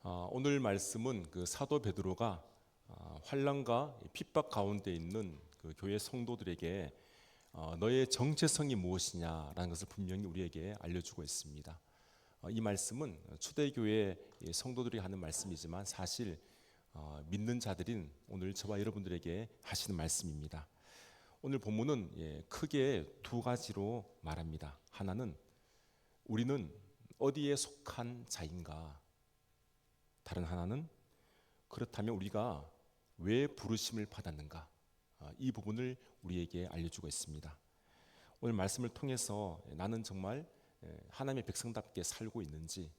오늘 말씀은 그 사도 베드로가 환난과 핍박 가운데 있는 그 교회 성도들에게 너의 정체성이 무엇이냐라는 것을 분명히 우리에게 알려주고 있습니다. 이 말씀은 초대교회 성도들이 하는 말씀이지만 사실 믿는 자들인 오늘 저와 여러분들에게 하시는 말씀입니다. 오늘 본문은 크게 두 가지로 말합니다. 하나는 우리는 어디에 속한 자인가, 다른 하나는 그렇다면 우리가 왜 부르심을 받았는가, 이 부분을 우리에게 알려주고 있습니다. 오늘 말씀을 통해서 나는 정말 하나님의 백성답게 살고 있는지,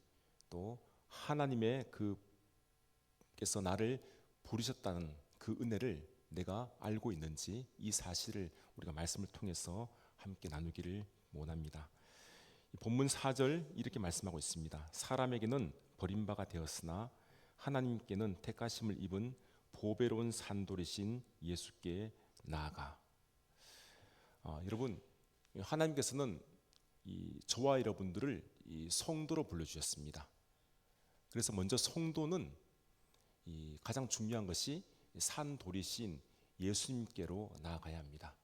또 하나님의 그께서 나를 부르셨다는 그 은혜를 내가 알고 있는지, 이 사실을 우리가 말씀을 통해서 함께 나누기를 원합니다. 본문 4절 이렇게 말씀하고 있습니다. 사람에게는 버림바가 되었으나 하나님께는 택하심을 입은 보배로운 산돌이신 예수께 나아가. 여러분, 하나님께서는 저와 여러분들을 성도로 불러주셨습니다. 그래서 먼저 성도는 가장 중요한 것이 산돌이신 예수님께로 나아가야 합니다.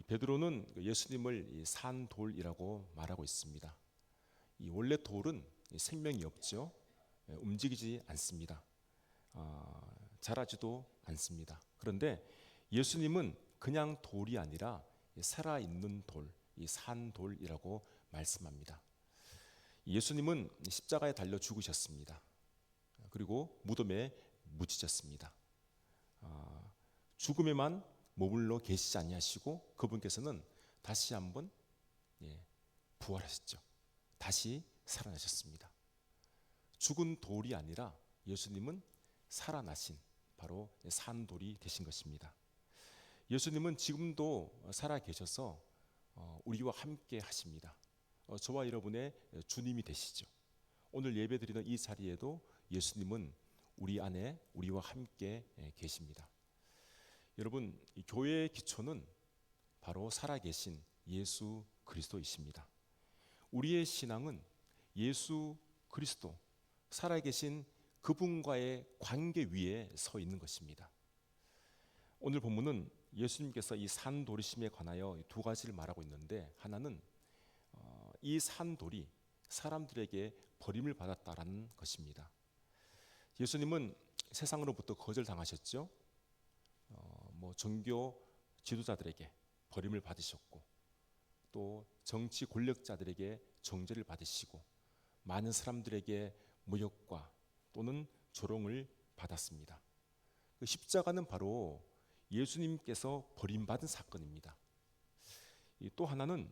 베드로는 예수님을 산돌이라고 말하고 있습니다. 원래 돌은 생명이 없죠. 움직이지 않습니다. 자라지도 않습니다. 그런데 예수님은 그냥 돌이 아니라 살아있는 돌, 이 산돌이라고 말씀합니다. 예수님은 십자가에 달려 죽으셨습니다. 그리고 무덤에 묻히셨습니다. 죽음에만 머물러 계시지 아니하시고 그분께서는 다시 한번 부활하셨죠. 다시 살아나셨습니다. 죽은 돌이 아니라 예수님은 살아나신 바로 산돌이 되신 것입니다. 예수님은 지금도 살아 계셔서 우리와 함께 하십니다. 저와 여러분의 주님이 되시죠. 오늘 예배드리는 이 자리에도 예수님은 우리 안에 우리와 함께 계십니다. 여러분, 이 교회의 기초는 바로 살아계신 예수 그리스도이십니다. 우리의 신앙은 예수 그리스도, 살아계신 그분과의 관계 위에 서 있는 것입니다. 오늘 본문은 예수님께서 이 산돌이심에 관하여 두 가지를 말하고 있는데, 하나는 이 산돌이 사람들에게 버림을 받았다라는 것입니다. 예수님은 세상으로부터 거절당하셨죠. 종교 지도자들에게 버림을 받으셨고, 또 정치 권력자들에게 정죄를 받으시고, 많은 사람들에게 모욕과 또는 조롱을 받았습니다. 그 십자가는 바로 예수님께서 버림받은 사건입니다. 또 하나는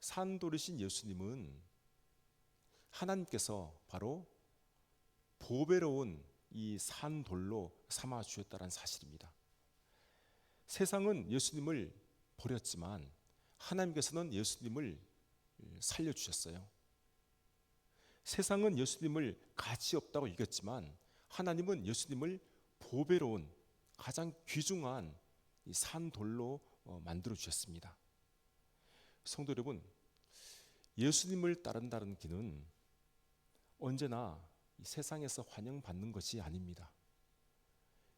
산돌이신 예수님은 하나님께서 바로 보배로운 이 산돌로 삼아 주셨다는 사실입니다. 세상은 예수님을 버렸지만 하나님께서는 예수님을 살려주셨어요. 세상은 예수님을 가치 없다고 여겼지만 하나님은 예수님을 보배로운 가장 귀중한 이 산돌로 만들어 주셨습니다. 성도 여러분, 예수님을 따른다는 길은 언제나 이 세상에서 환영받는 것이 아닙니다.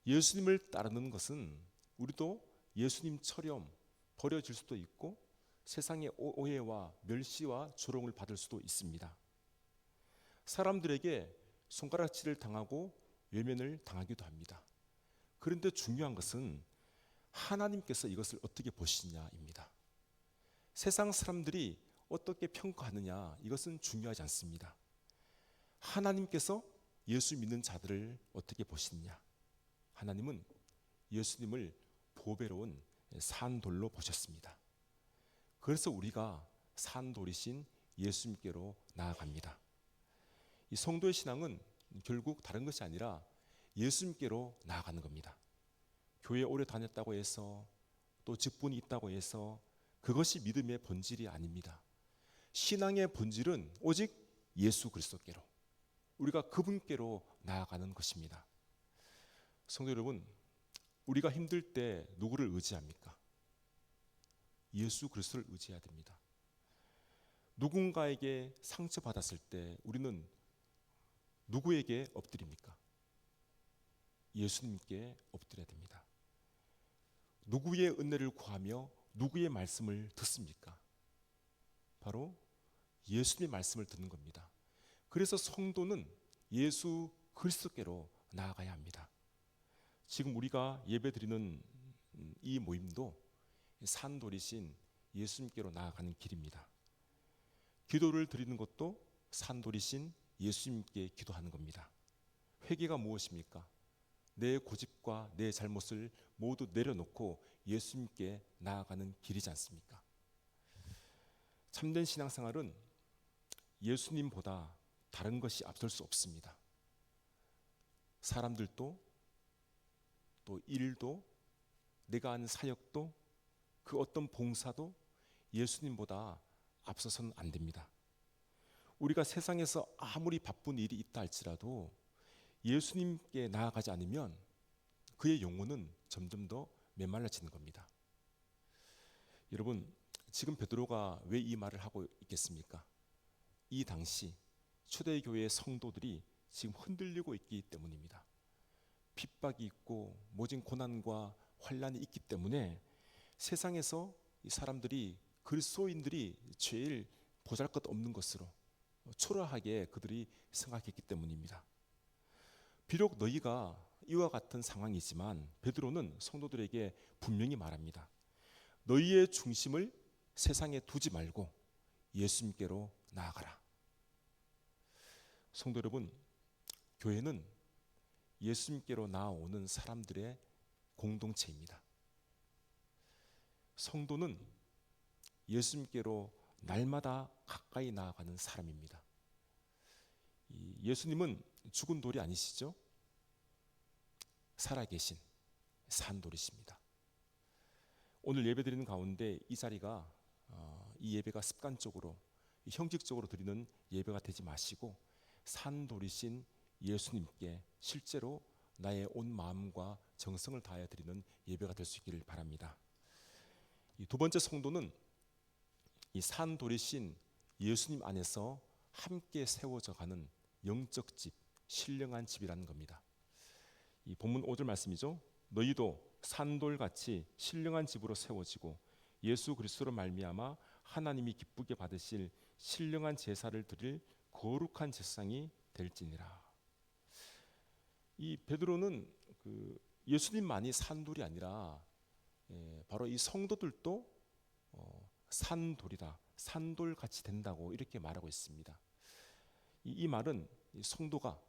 예수님을 따르는 것은 우리도 예수님처럼 버려질 수도 있고 세상의 오해와 멸시와 조롱을 받을 수도 있습니다. 사람들에게 손가락질을 당하고 외면을 당하기도 합니다. 그런데 중요한 것은 하나님께서 이것을 어떻게 보시냐입니다. 세상 사람들이 어떻게 평가하느냐, 이것은 중요하지 않습니다. 하나님께서 예수 믿는 자들을 어떻게 보시느냐, 하나님은 예수님을 보배로운 산돌로 보셨습니다. 그래서 우리가 산돌이신 예수님께로 나아갑니다. 이 성도의 신앙은 결국 다른 것이 아니라 예수님께로 나아가는 겁니다. 교회 오래 다녔다고 해서 또 직분이 있다고 해서 그것이 믿음의 본질이 아닙니다. 신앙의 본질은 오직 예수 그리스도께로, 우리가 그분께로 나아가는 것입니다. 성도 여러분, 우리가 힘들 때 누구를 의지합니까? 예수 그리스도를 의지해야 됩니다. 누군가에게 상처받았을 때 우리는 누구에게 엎드립니까? 예수님께 엎드려야 됩니다. 누구의 은혜를 구하며 누구의 말씀을 듣습니까? 바로 예수님의 말씀을 듣는 겁니다. 그래서 성도는 예수 그리스도께로 나아가야 합니다. 지금 우리가 예배드리는 이 모임도 산돌이신 예수님께로 나아가는 길입니다. 기도를 드리는 것도 산돌이신 예수님께 기도하는 겁니다. 회개가 무엇입니까? 내 고집과 내 잘못을 모두 내려놓고 예수님께 나아가는 길이지 않습니까? 참된 신앙생활은 예수님보다 다른 것이 앞설 수 없습니다. 사람들도 또 일도 내가 하는 사역도 그 어떤 봉사도 예수님보다 앞서서는 안 됩니다. 우리가 세상에서 아무리 바쁜 일이 있다 할지라도 예수님께 나아가지 않으면 그의 영혼은 점점 더 메말라지는 겁니다. 여러분, 지금 베드로가 왜 이 말을 하고 있겠습니까? 이 당시 초대교회의 성도들이 지금 흔들리고 있기 때문입니다. 핍박이 있고 모진 고난과 환난이 있기 때문에 세상에서 이 사람들이 그리스도인들이 제일 보잘것없는 것으로 초라하게 그들이 생각했기 때문입니다. 비록 너희가 이와 같은 상황이지만 베드로는 성도들에게 분명히 말합니다. 너희의 중심을 세상에 두지 말고 예수님께로 나아가라. 성도 여러분, 교회는 예수님께로 나아오는 사람들의 공동체입니다. 성도는 예수님께로 날마다 가까이 나아가는 사람입니다. 예수님은 죽은 돌이 아니시죠? 살아계신 산돌이십니다. 오늘 예배드리는 가운데 이 자리가 이 예배가 습관적으로 형식적으로 드리는 예배가 되지 마시고 산돌이신 예수님께 실제로 나의 온 마음과 정성을 다하여 드리는 예배가 될 수 있기를 바랍니다. 이 두 번째 성도는 이 산돌이신 예수님 안에서 함께 세워져 가는 영적 집, 신령한 집이라는 겁니다. 이 본문 5절 말씀이죠. 너희도 산돌같이 신령한 집으로 세워지고 예수 그리스도로 말미암아 하나님이 기쁘게 받으실 신령한 제사를 드릴 거룩한 제사장이 될지니라. 이 베드로는 예수님만이 산돌이 아니라 바로 이 성도들도 산돌이다, 산돌같이 된다고 이렇게 말하고 있습니다. 이 말은 성도가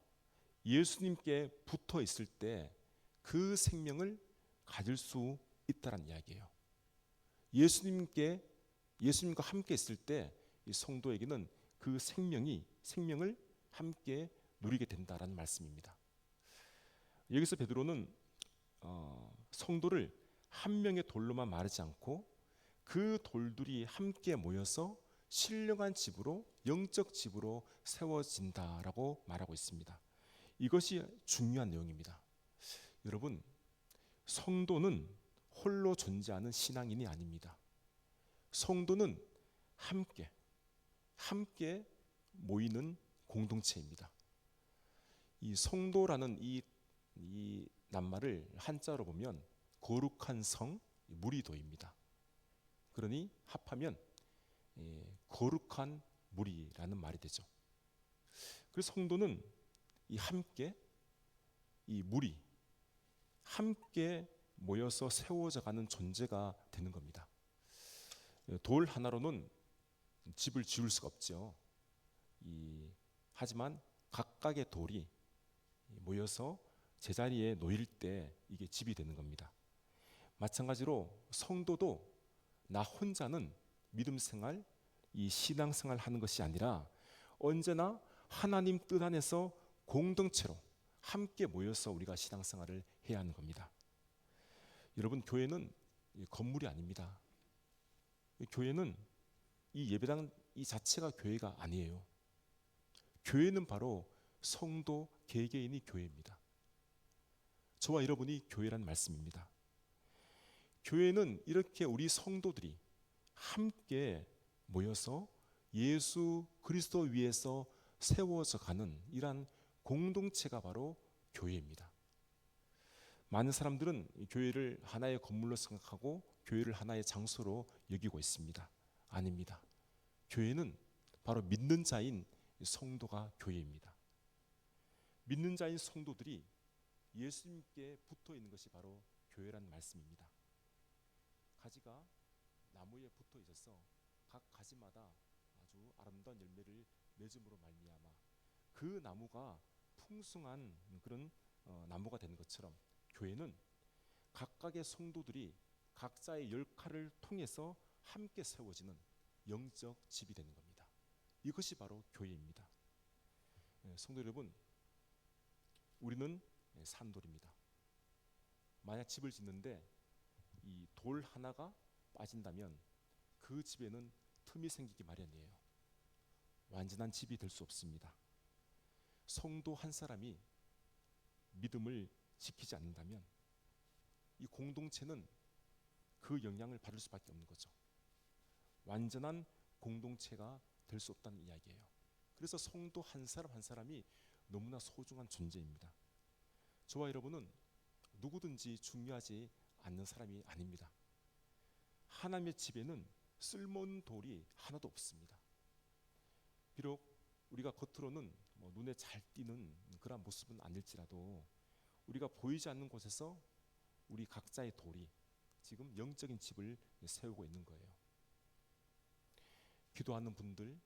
예수님께 붙어 있을 때 그 생명을 가질 수 있다는 이야기예요. 예수님과 함께 있을 때 이 성도에게는 그 생명을 함께 누리게 된다라는 말씀입니다. 여기서 베드로는 성도를 한 명의 돌로만 말하지 않고 그 돌들이 함께 모여서 신령한 집으로, 영적 집으로 세워진다라고 말하고 있습니다. 이것이 중요한 내용입니다. 여러분, 성도는 홀로 존재하는 신앙인이 아닙니다. 성도는 함께 모이는 공동체입니다. 이 성도라는 이 낱말을 한자로 보면 거룩한 성, 무리도입니다. 그러니 합하면 거룩한 무리라는 말이 되죠. 그래서 성도는 이 무리, 함께 모여서 세워져 가는 존재가 되는 겁니다. 돌 하나로는 집을 지을 수가 없죠. 하지만 각각의 돌이 모여서 제자리에 놓일 때 이게 집이 되는 겁니다. 마찬가지로 성도도 나 혼자는 믿음 생활, 이 신앙 생활 하는 것이 아니라 언제나 하나님 뜻 안에서 공동체로 함께 모여서 우리가 신앙 생활을 해야 하는 겁니다. 여러분, 교회는 건물이 아닙니다. 교회는 이 예배당 이 자체가 교회가 아니에요. 교회는 바로 성도 개개인이 교회입니다. 저와 여러분이 교회란 말씀입니다. 교회는 이렇게 우리 성도들이 함께 모여서 예수 그리스도 위에서 세워져 가는 이러한 공동체가 바로 교회입니다. 많은 사람들은 이 교회를 하나의 건물로 생각하고 교회를 하나의 장소로 여기고 있습니다. 아닙니다. 교회는 바로 믿는 자인 성도가 교회입니다. 믿는 자인 성도들이 예수님께 붙어 있는 것이 바로 교회라는 말씀입니다. 가지가 나무에 붙어 있어서 각 가지마다 아주 아름다운 열매를 맺음으로 말미암아 그 나무가 풍성한 그런 나무가 되는 것처럼 교회는 각각의 성도들이 각자의 역할을 통해서 함께 세워지는 영적 집이 되는 겁니다. 이것이 바로 교회입니다. 성도 여러분, 우리는 산돌입니다. 만약 집을 짓는데 이 돌 하나가 빠진다면 그 집에는 틈이 생기기 마련이에요. 완전한 집이 될 수 없습니다. 성도 한 사람이 믿음을 지키지 않는다면 이 공동체는 그 영향을 받을 수밖에 없는 거죠. 완전한 공동체가 될 수 없다는 이야기예요. 그래서 성도 한 사람 한 사람이 너무나 소중한 존재입니다. 저와 여러분은 누구든지 중요하지 않는 사람이 아닙니다. 하나님의 집에는 쓸모없는 돌이 하나도 없습니다. 비록 우리가 겉으로는 눈에 잘 띄는 그런 모습은 아닐지라도 우리가 보이지 않는 곳에서 우리 각자의 돌이 지금 영적인 집을 세우고 있는 거예요. 기도하는 분들,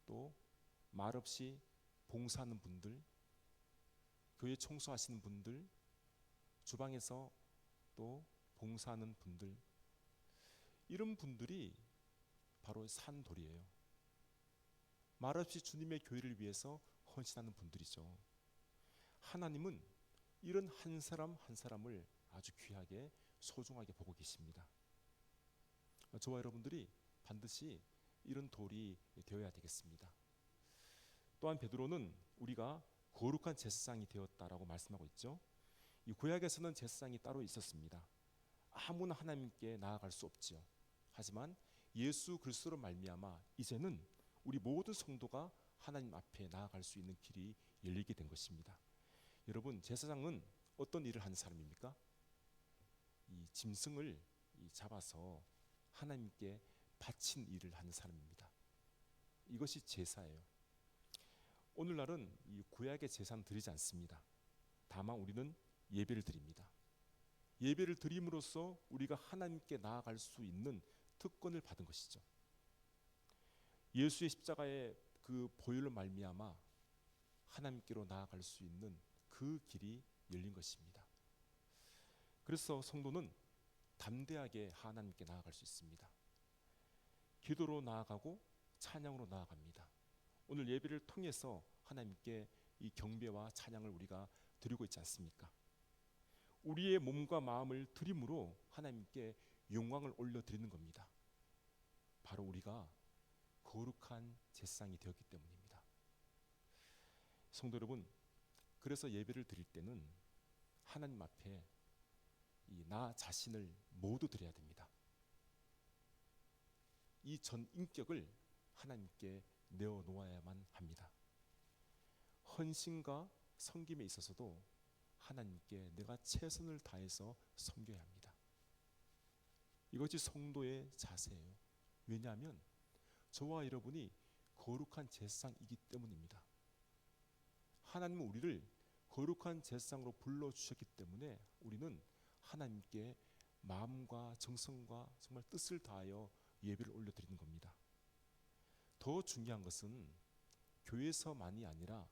또 말없이 봉사하는 분들, 교회 청소하시는 분들, 주방에서 또 봉사하는 분들, 이런 분들이 바로 산돌이에요. 말없이 주님의 교회를 위해서 헌신하는 분들이죠. 하나님은 이런 한 사람 한 사람을 아주 귀하게 소중하게 보고 계십니다. 저와 여러분들이 반드시 이런 돌이 되어야 되겠습니다. 또한 베드로는 우리가 거룩한 제사장이 되었다라고 말씀하고 있죠. 이 구약에서는 제사장이 따로 있었습니다. 아무나 하나님께 나아갈 수 없지요. 하지만 예수 그리스도로 말미암아 이제는 우리 모든 성도가 하나님 앞에 나아갈 수 있는 길이 열리게 된 것입니다. 여러분, 제사장은 어떤 일을 하는 사람입니까? 이 짐승을 잡아서 하나님께 바친 일을 하는 사람입니다. 이것이 제사예요. 오늘날은 이 구약의 제사는 드리지 않습니다. 다만 우리는 예배를 드립니다. 예배를 드림으로써 우리가 하나님께 나아갈 수 있는 특권을 받은 것이죠. 예수의 십자가의 그 보혈로 말미암아 하나님께로 나아갈 수 있는 그 길이 열린 것입니다. 그래서 성도는 담대하게 하나님께 나아갈 수 있습니다. 기도로 나아가고 찬양으로 나아갑니다. 오늘 예배를 통해서 하나님께 이 경배와 찬양을 우리가 드리고 있지 않습니까? 우리의 몸과 마음을 드림으로 하나님께 영광을 올려드리는 겁니다. 바로 우리가 거룩한 제사장이 되었기 때문입니다. 성도 여러분, 그래서 예배를 드릴 때는 하나님 앞에 나 자신을 모두 드려야 됩니다. 이 전 인격을 하나님께 내어놓아야만 합니다. 헌신과 섬김에 있어서도 하나님께 내가 최선을 다해서 섬겨야 합니다. 이것이 성도의 자세예요. 왜냐하면 저와 여러분이 거룩한 제사장이기 때문입니다. 하나님은 우리를 거룩한 제사장으로 불러주셨기 때문에 우리는 하나님께 마음과 정성과 정말 뜻을 다하여 예배를 올려드리는 겁니다. 더 중요한 것은 교회에서만이 아니라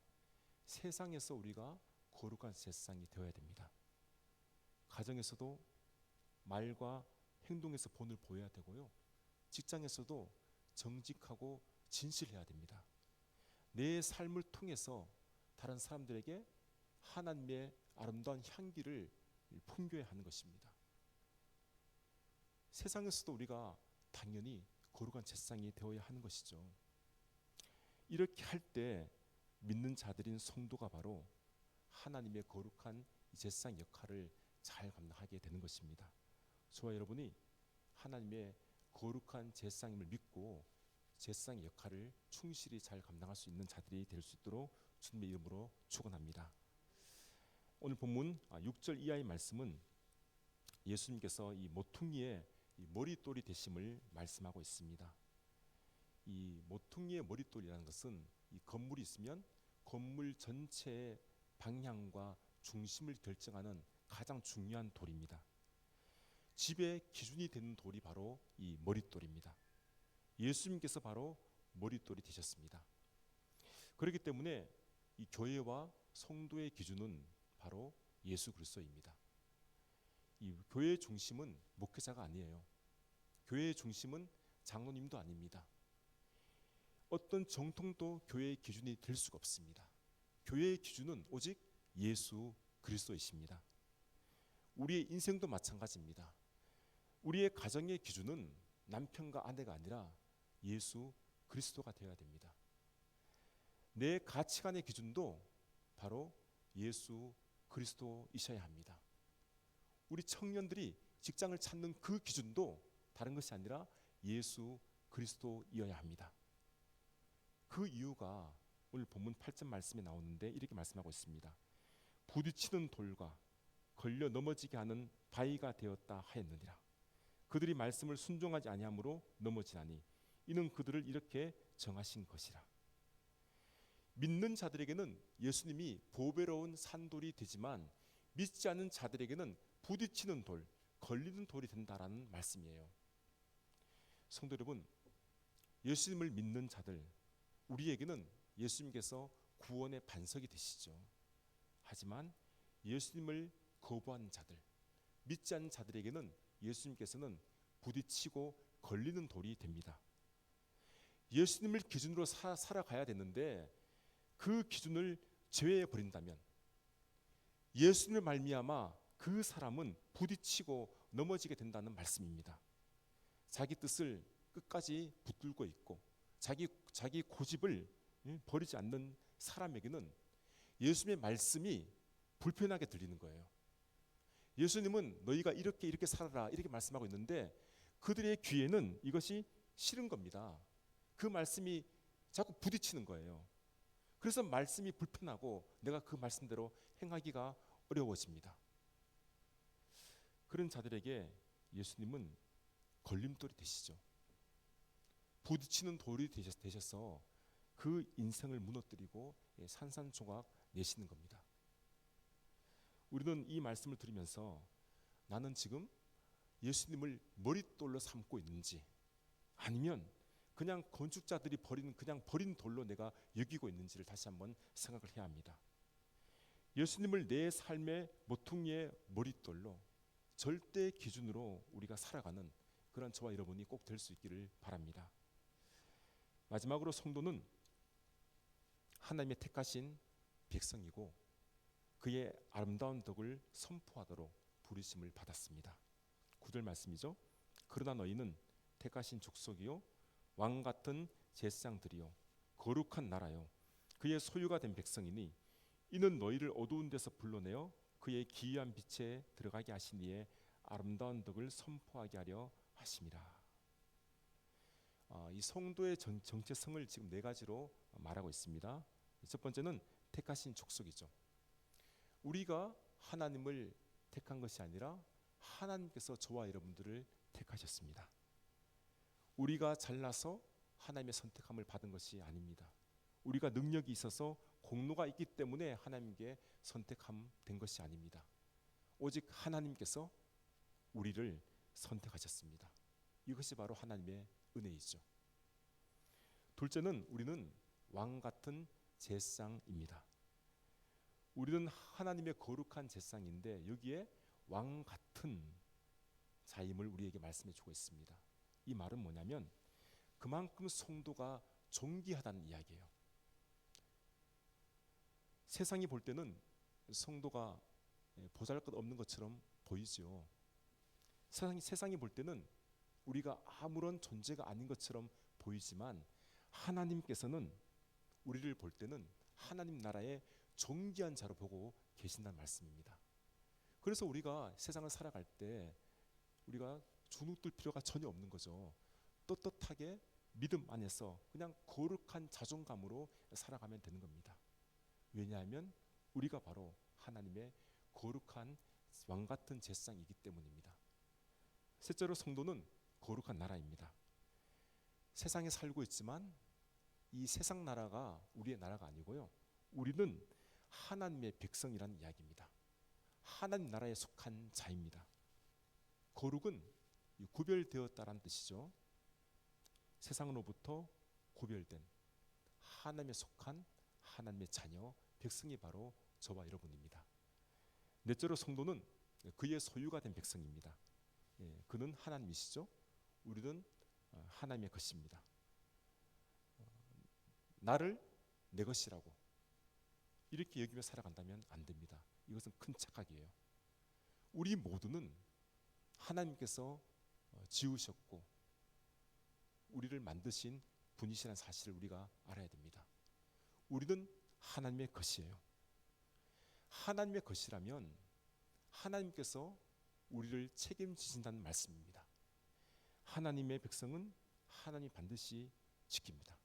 세상에서 우리가 거룩한 제사장이 되어야 됩니다. 가정에서도 말과 행동에서 본을 보여야 되고요. 직장에서도 정직하고 진실해야 됩니다. 내 삶을 통해서 다른 사람들에게 하나님의 아름다운 향기를 풍겨야 하는 것입니다. 세상에서도 우리가 당연히 거룩한 제사장이 되어야 하는 것이죠. 이렇게 할 때 믿는 자들인 성도가 바로 하나님의 거룩한 제사장 역할을 잘 감당하게 되는 것입니다. 저와 여러분이 하나님의 거룩한 제사장임을 믿고 제사장의 역할을 충실히 잘 감당할 수 있는 자들이 될 수 있도록 주님의 이름으로 축원합니다. 오늘 본문 6절 이하의 말씀은 예수님께서 이 모퉁이의 머릿돌이 되심을 말씀하고 있습니다. 이 모퉁이의 머릿돌이라는 것은 이 건물이 있으면 건물 전체의 방향과 중심을 결정하는 가장 중요한 돌입니다. 집의 기준이 되는 돌이 바로 이 머릿돌입니다. 예수님께서 바로 머릿돌이 되셨습니다. 그렇기 때문에 이 교회와 성도의 기준은 바로 예수 그리스도입니다. 이 교회의 중심은 목회자가 아니에요. 교회의 중심은 장로님도 아닙니다. 어떤 정통도 교회의 기준이 될 수가 없습니다. 교회의 기준은 오직 예수 그리스도이십니다. 우리의 인생도 마찬가지입니다. 우리의 가정의 기준은 남편과 아내가 아니라 예수 그리스도가 되어야 됩니다. 내 가치관의 기준도 바로 예수 그리스도이셔야 합니다. 우리 청년들이 직장을 찾는 그 기준도 다른 것이 아니라 예수 그리스도이어야 합니다. 그 이유가 오늘 본문 8절 말씀에 나오는데 이렇게 말씀하고 있습니다. 부딪히는 돌과 걸려 넘어지게 하는 바위가 되었다 하였느니라. 그들이 말씀을 순종하지 아니함으로 넘어지나니 이는 그들을 이렇게 정하신 것이라. 믿는 자들에게는 예수님이 보배로운 산돌이 되지만 믿지 않는 자들에게는 부딪히는 돌, 걸리는 돌이 된다라는 말씀이에요. 성도 여러분, 예수님을 믿는 자들, 우리에게는 예수님께서 구원의 반석이 되시죠. 하지만 예수님을 거부한 자들, 믿지 않는 자들에게는 예수님께서는 부딪히고 걸리는 돌이 됩니다. 예수님을 기준으로 살아가야 되는데 그 기준을 제외해 버린다면 예수님을 말미암아 그 사람은 부딪히고 넘어지게 된다는 말씀입니다. 자기 뜻을 끝까지 붙들고 있고 자기 고집을 버리지 않는 사람에게는 예수님의 말씀이 불편하게 들리는 거예요. 예수님은 너희가 이렇게 살아라 이렇게 말씀하고 있는데 그들의 귀에는 이것이 싫은 겁니다. 그 말씀이 자꾸 부딪히는 거예요. 그래서 말씀이 불편하고 내가 그 말씀대로 행하기가 어려워집니다. 그런 자들에게 예수님은 걸림돌이 되시죠. 부딪히는 돌이 되셔서 그 인생을 무너뜨리고 산산조각 내시는 겁니다. 우리는 이 말씀을 들으면서 나는 지금 예수님을 머릿돌로 삼고 있는지 아니면 그냥 건축자들이 버리는 그냥 버린 돌로 내가 여기고 있는지를 다시 한번 생각을 해야 합니다. 예수님을 내 삶의 모퉁이의 머릿돌로 절대 기준으로 우리가 살아가는 그런 저와 여러분이 꼭 될 수 있기를 바랍니다. 마지막으로 성도는 하나님의 택하신 백성이고 그의 아름다운 덕을 선포하도록 부르심을 받았습니다. 9절 말씀이죠. 그러나 너희는 택하신 족속이요 왕 같은 제사장들이요 거룩한 나라요 그의 소유가 된 백성이니 이는 너희를 어두운 데서 불러내어 그의 기이한 빛에 들어가게 하신 이의 아름다운 덕을 선포하게 하려 하심이라. 이 성도의 정체성을 지금 네 가지로 말하고 있습니다. 첫 번째는 택하신 족속이죠. 우리가 하나님을 택한 것이 아니라 하나님께서 저와 여러분들을 택하셨습니다. 우리가 잘나서 하나님의 선택함을 받은 것이 아닙니다. 우리가 능력이 있어서 공로가 있기 때문에 하나님께 선택함 된 것이 아닙니다. 오직 하나님께서 우리를 선택하셨습니다. 이것이 바로 하나님의 은혜이죠. 둘째는 우리는 왕 같은 제사장입니다. 우리는 하나님의 거룩한 제사장인데 여기에 왕 같은 자임을 우리에게 말씀해 주고 있습니다. 이 말은 뭐냐면 그만큼 성도가 존귀하다는 이야기예요. 세상이 볼 때는 성도가 보잘것없는 것처럼 보이죠. 세상이 볼 때는 우리가 아무런 존재가 아닌 것처럼 보이지만 하나님께서는 우리를 볼 때는 하나님 나라의 존귀한 자로 보고 계신다는 말씀입니다. 그래서 우리가 세상을 살아갈 때 우리가 주눅들 필요가 전혀 없는 거죠. 떳떳하게 믿음 안에서 그냥 거룩한 자존감으로 살아가면 되는 겁니다. 왜냐하면 우리가 바로 하나님의 거룩한 왕같은 제사장이기 때문입니다. 셋째로 성도는 거룩한 나라입니다. 세상에 살고 있지만 이 세상 나라가 우리의 나라가 아니고요, 우리는 하나님의 백성이라는 이야기입니다. 하나님 나라에 속한 자입니다. 거룩은 구별되었다라는 뜻이죠. 세상으로부터 구별된 하나님에 속한 하나님의 자녀 백성이 바로 저와 여러분입니다. 넷째로 성도는 그의 소유가 된 백성입니다. 그는 하나님이시죠. 우리는 하나님의 것입니다. 나를 내 것이라고 이렇게 여기며 살아간다면 안 됩니다. 이것은 큰 착각이에요. 우리 모두는 하나님께서 지으셨고 우리를 만드신 분이시라는 사실을 우리가 알아야 됩니다. 우리는 하나님의 것이에요. 하나님의 것이라면 하나님께서 우리를 책임지신다는 말씀입니다. 하나님의 백성은 하나님이 반드시 지킵니다.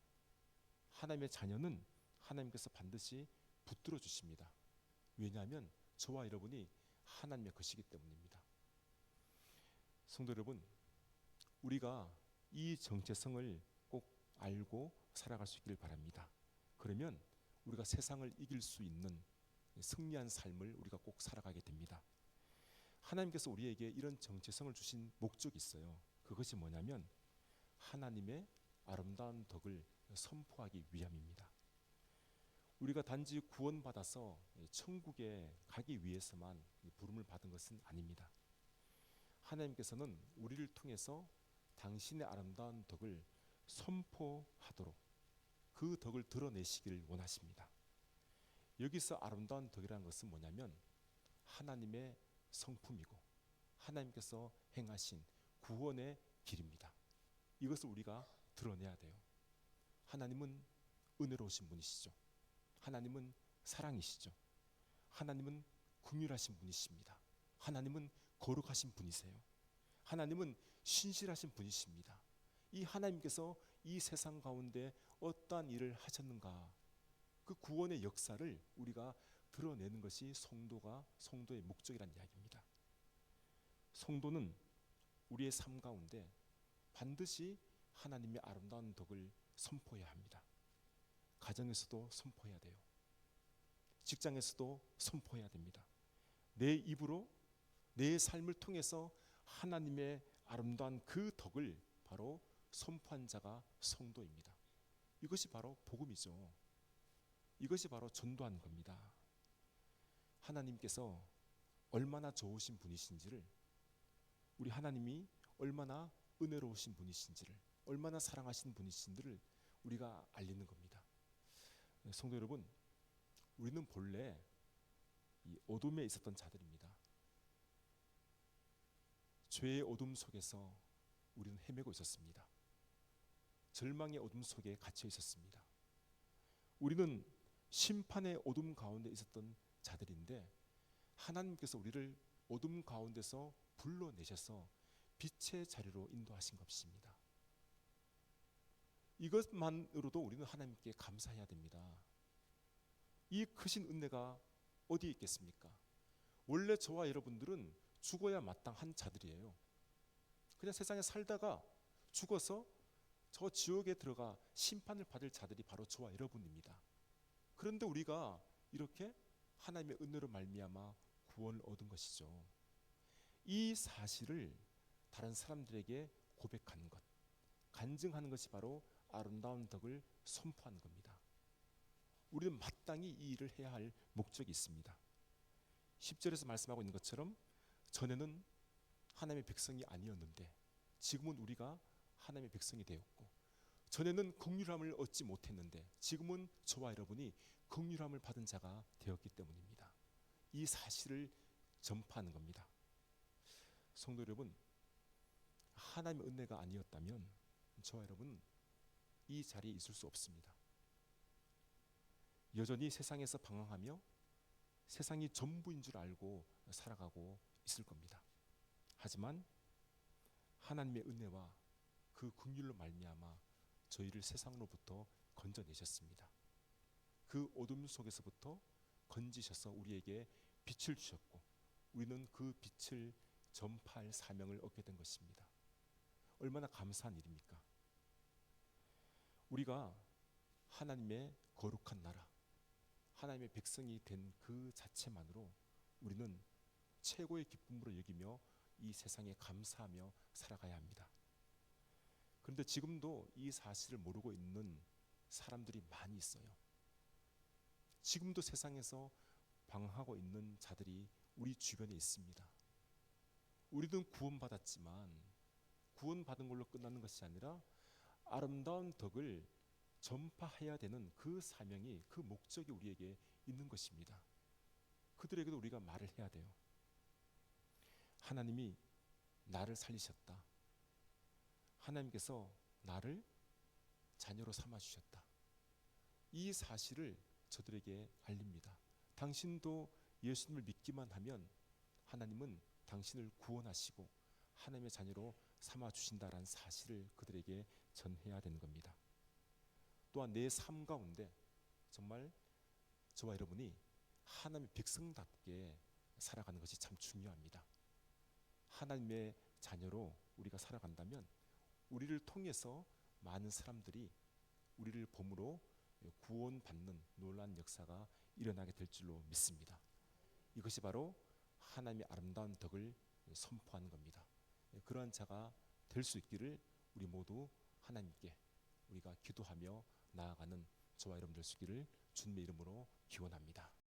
하나님의 자녀는 하나님께서 반드시 붙들어 주십니다. 왜냐하면 저와 여러분이 하나님의 것이기 때문입니다. 성도 여러분, 우리가 이 정체성을 꼭 알고 살아갈 수 있기를 바랍니다. 그러면 우리가 세상을 이길 수 있는 승리한 삶을 우리가 꼭 살아가게 됩니다. 하나님께서 우리에게 이런 정체성을 주신 목적이 있어요. 그것이 뭐냐면 하나님의 아름다운 덕을 선포하기 위함입니다. 우리가 단지 구원받아서 천국에 가기 위해서만 부름을 받은 것은 아닙니다. 하나님께서는 우리를 통해서 당신의 아름다운 덕을 선포하도록 그 덕을 드러내시기를 원하십니다. 여기서 아름다운 덕이라는 것은 뭐냐면 하나님의 성품이고 하나님께서 행하신 구원의 길입니다. 이것을 우리가 드러내야 돼요. 하나님은 은혜로우신 분이시죠. 하나님은 사랑이시죠. 하나님은 긍휼하신 분이십니다. 하나님은 거룩하신 분이세요. 하나님은 신실하신 분이십니다. 이 하나님께서 이 세상 가운데 어떠한 일을 하셨는가, 그 구원의 역사를 우리가 드러내는 것이 성도의 목적이라는 이야기입니다. 성도는 우리의 삶 가운데 반드시 하나님의 아름다운 덕을 선포해야 합니다. 가정에서도 선포해야 돼요. 직장에서도 선포해야 됩니다. 내 입으로 내 삶을 통해서 하나님의 아름다운 그 덕을 바로 선포한 자가 성도입니다. 이것이 바로 복음이죠. 이것이 바로 전도하는 겁니다. 하나님께서 얼마나 좋으신 분이신지를, 우리 하나님이 얼마나 은혜로우신 분이신지를, 얼마나 사랑하시는 분이신지를 우리가 알리는 겁니다. 성도 여러분, 우리는 본래 이 어둠에 있었던 자들입니다. 죄의 어둠 속에서 우리는 헤매고 있었습니다. 절망의 어둠 속에 갇혀 있었습니다. 우리는 심판의 어둠 가운데 있었던 자들인데 하나님께서 우리를 어둠 가운데서 불러내셔서 빛의 자리로 인도하신 것입니다. 이것만으로도 우리는 하나님께 감사해야 됩니다. 이 크신 은혜가 어디에 있겠습니까? 원래 저와 여러분들은 죽어야 마땅한 자들이에요. 그냥 세상에 살다가 죽어서 저 지옥에 들어가 심판을 받을 자들이 바로 저와 여러분입니다. 그런데 우리가 이렇게 하나님의 은혜로 말미암아 구원을 얻은 것이죠. 이 사실을 다른 사람들에게 고백하는 것, 간증하는 것이 바로 아름다운 덕을 선포하는 겁니다. 우리는 마땅히 이 일을 해야 할 목적이 있습니다. 10절에서 말씀하고 있는 것처럼 전에는 하나님의 백성이 아니었는데 지금은 우리가 하나님의 백성이 되었고, 전에는 긍휼함을 얻지 못했는데 지금은 저와 여러분이 긍휼함을 받은 자가 되었기 때문입니다. 이 사실을 전파하는 겁니다. 성도 여러분, 하나님의 은혜가 아니었다면 저와 여러분은 이 자리에 있을 수 없습니다. 여전히 세상에서 방황하며 세상이 전부인 줄 알고 살아가고 있을 겁니다. 하지만 하나님의 은혜와 그 긍휼로 말미암아 저희를 세상으로부터 건져내셨습니다. 그 어둠 속에서부터 건지셔서 우리에게 빛을 주셨고 우리는 그 빛을 전파할 사명을 얻게 된 것입니다. 얼마나 감사한 일입니까? 우리가 하나님의 거룩한 나라, 하나님의 백성이 된 그 자체만으로 우리는 최고의 기쁨으로 여기며 이 세상에 감사하며 살아가야 합니다. 그런데 지금도 이 사실을 모르고 있는 사람들이 많이 있어요. 지금도 세상에서 방황하고 있는 자들이 우리 주변에 있습니다. 우리는 구원받았지만 구원받은 걸로 끝나는 것이 아니라 아름다운 덕을 전파해야 되는 그 사명이, 그 목적이 우리에게 있는 것입니다. 그들에게도 우리가 말을 해야 돼요. 하나님이 나를 살리셨다. 하나님께서 나를 자녀로 삼아주셨다. 이 사실을 저들에게 알립니다. 당신도 예수님을 믿기만 하면 하나님은 당신을 구원하시고 하나님의 자녀로 삼아주신다라는 사실을 그들에게 전해야 되는 겁니다. 또한 내 삶 가운데 정말 저와 여러분이 하나님의 백성답게 살아가는 것이 참 중요합니다. 하나님의 자녀로 우리가 살아간다면 우리를 통해서 많은 사람들이 우리를 범으로 구원받는 놀라운 역사가 일어나게 될 줄로 믿습니다. 이것이 바로 하나님의 아름다운 덕을 선포하는 겁니다. 그러한 자가 될 수 있기를 우리 모두 하나님께 우리가 기도하며 나아가는 저와 여러분 될 수 있기를 주님의 이름으로 기원합니다.